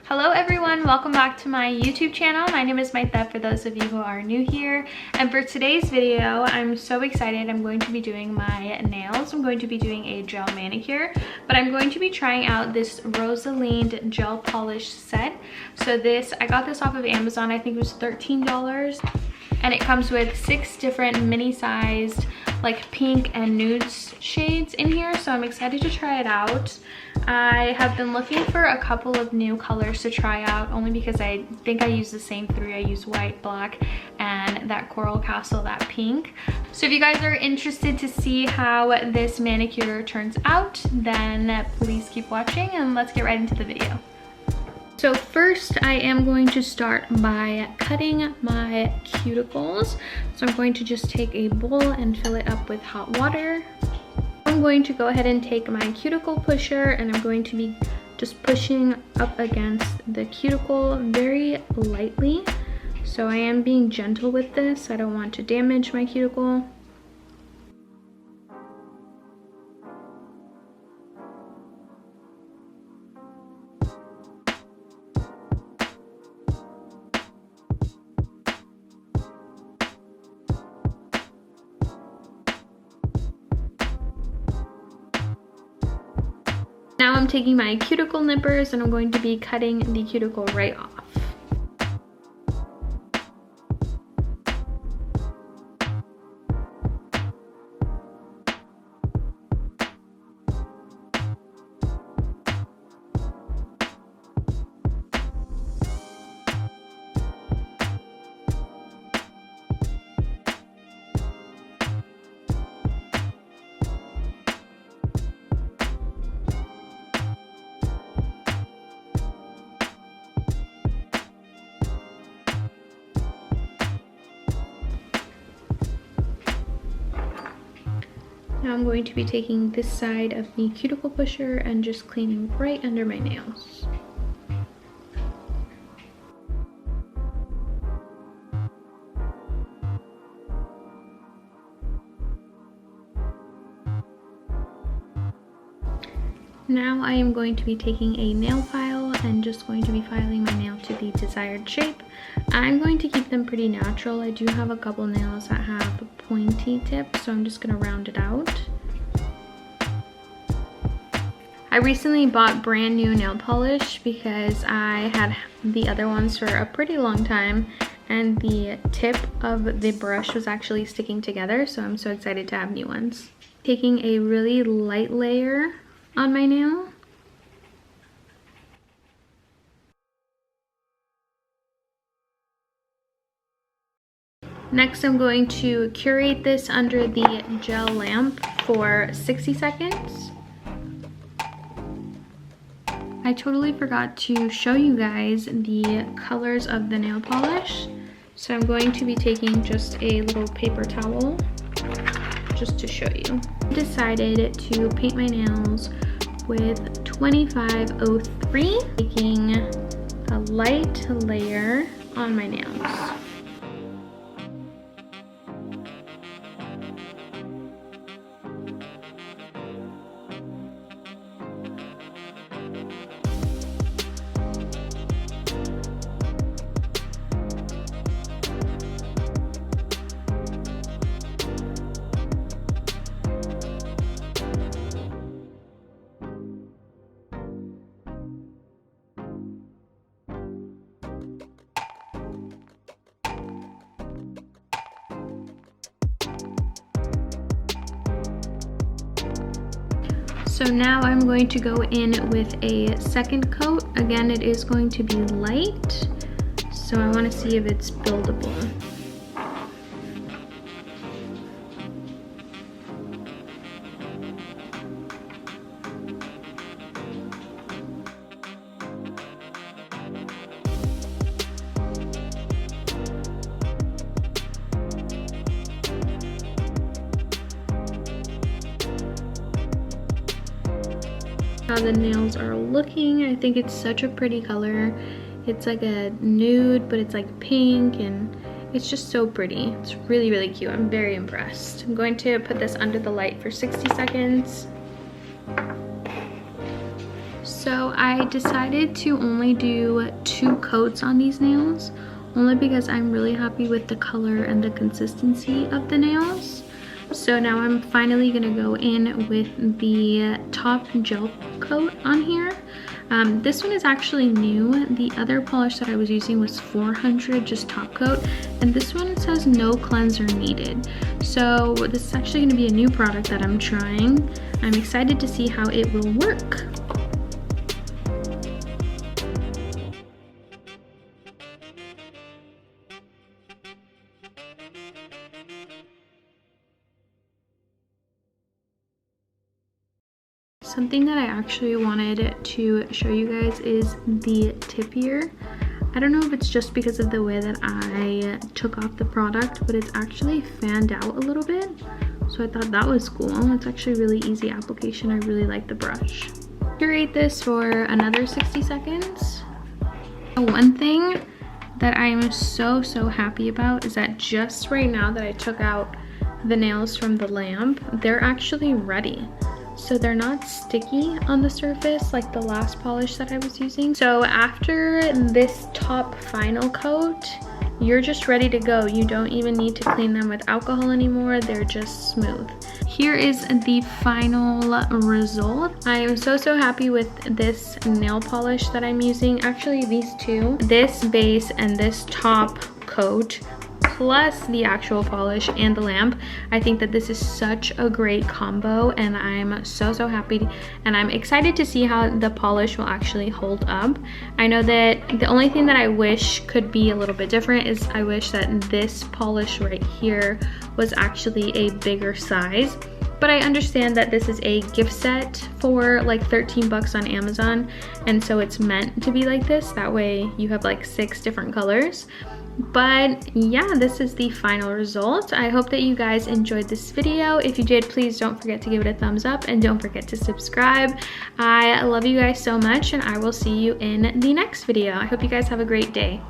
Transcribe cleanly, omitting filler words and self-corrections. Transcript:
Hello everyone, welcome back to my YouTube channel. My name is Maythe for those of you who are new here. And for today's video, I'm so excited. I'm going to be doing my nails. I'm going to be doing a gel manicure, but I'm going to be trying out this Rosaline gel polish set. So I got this off of Amazon. I think it was $13. And it comes with 6 different mini-sized like pink and nudes shades in here, so I'm excited to try it out. I have been looking for a couple of new colors to try out, only because I think I use the same 3. I use white, black, and that coral castle, that pink. So if you guys are interested to see how this manicure turns out, then please keep watching and let's get right into the video. So first I am going to start by cutting my cuticles. So I'm going to just take a bowl and fill it up with hot water. I'm going to go ahead and take my cuticle pusher and I'm going to be just pushing up against the cuticle very lightly. So I am being gentle with this. I don't want to damage my cuticle. Now I'm taking my cuticle nippers and I'm going to be cutting the cuticle right off. Now I'm going to be taking this side of the cuticle pusher and just cleaning right under my nails. Now I am going to be taking a nail file and just going to be filing my nail to the desired shape. I'm going to keep them pretty natural. I do have a couple nails that have pointy tips, so I'm just going to round it out. I recently bought brand new nail polish because I had the other ones for a pretty long time and the tip of the brush was actually sticking together, so I'm so excited to have new ones. Taking a really light layer on my nail. Next, I'm going to curate this under the gel lamp for 60 seconds. I totally forgot to show you guys the colors of the nail polish. So I'm going to be taking just a little paper towel just to show you. I decided to paint my nails with 2503, taking a light layer on my nails. So now I'm going to go in with a second coat. Again, it is going to be light, so I want to see if it's buildable. How the nails are looking. I think it's such a pretty color. It's like a nude, but it's like pink and it's just so pretty. It's really, really cute. I'm very impressed. I'm going to put this under the light for 60 seconds. So I decided to only do 2 coats on these nails, only because I'm really happy with the color and the consistency of the nails. So now I'm finally gonna go in with the top gel coat on here. This one is actually new. The other polish that I was using was 400, just top coat, and this one says no cleanser needed. So this is actually gonna be a new product that I'm trying. I'm excited to see how it will work. Something that I actually wanted to show you guys is the tip here. I don't know if it's just because of the way that I took off the product, but it's actually fanned out a little bit. So I thought that was cool. It's actually really easy application. I really like the brush. Curate this for another 60 seconds. One thing that I am so happy about is that just right now that I took out the nails from the lamp, they're actually ready. So they're not sticky on the surface like the last polish that I was using. So after this top final coat, you're just ready to go. You don't even need to clean them with alcohol anymore. They're just smooth. Here is the final result. I am so happy with this nail polish that I'm using. Actually, these two, this base and this top coat, plus the actual polish and the lamp. I think that this is such a great combo, and I'm so happy, and I'm excited to see how the polish will actually hold up. I know that the only thing that I wish could be a little bit different is I wish that this polish right here was actually a bigger size. But I understand that this is a gift set for like 13 bucks on Amazon, and so it's meant to be like this. That way you have like 6 different colors. But yeah, this is the final result. I hope that you guys enjoyed this video. If you did, please don't forget to give it a thumbs up and don't forget to subscribe. I love you guys so much, and I will see you in the next video. I hope you guys have a great day.